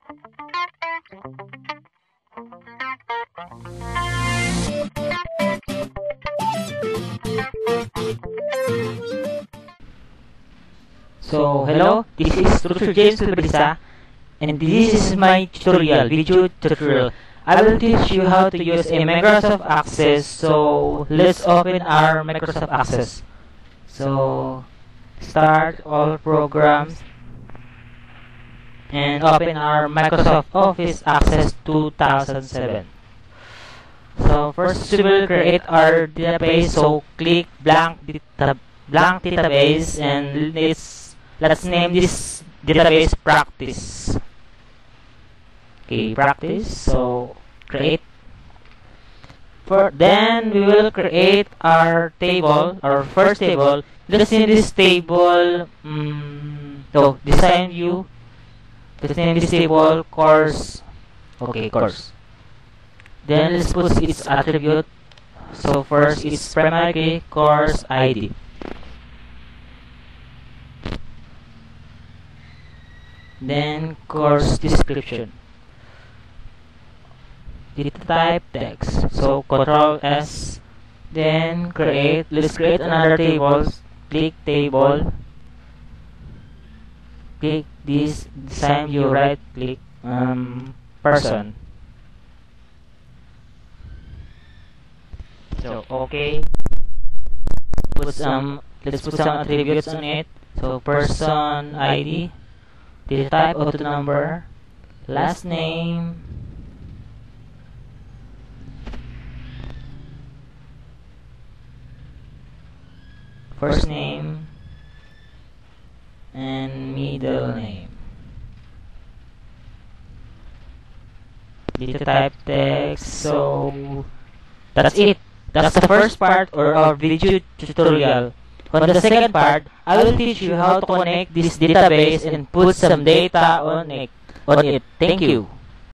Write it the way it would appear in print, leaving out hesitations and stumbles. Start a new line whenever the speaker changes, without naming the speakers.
So, hello, this is Dr. James Silverisa, and this is my video tutorial. I will teach you how to use a Microsoft Access. So, let's open our Microsoft Access. So, start all programs and open our Microsoft Office Access 2007. So, first we will create our database. So, click blank database, and let's name this database practice. Okay, practice. So create. Then we will create our table, our first table. Let's name this table design view. Let's name this table course. Okay, course. Then let's put its attribute. So first it's primary course ID. Then course description. Data type text. So Control S. Then let's create another table. Click table. Click this design view, right click person. So okay. Let's put some attributes on it. So person ID. Data type auto number, last name, first name, and middle name. Data type text. So that's it. That's the first part of our video tutorial. On the second part, I will teach you how to connect this database and put some data on it. Thank you.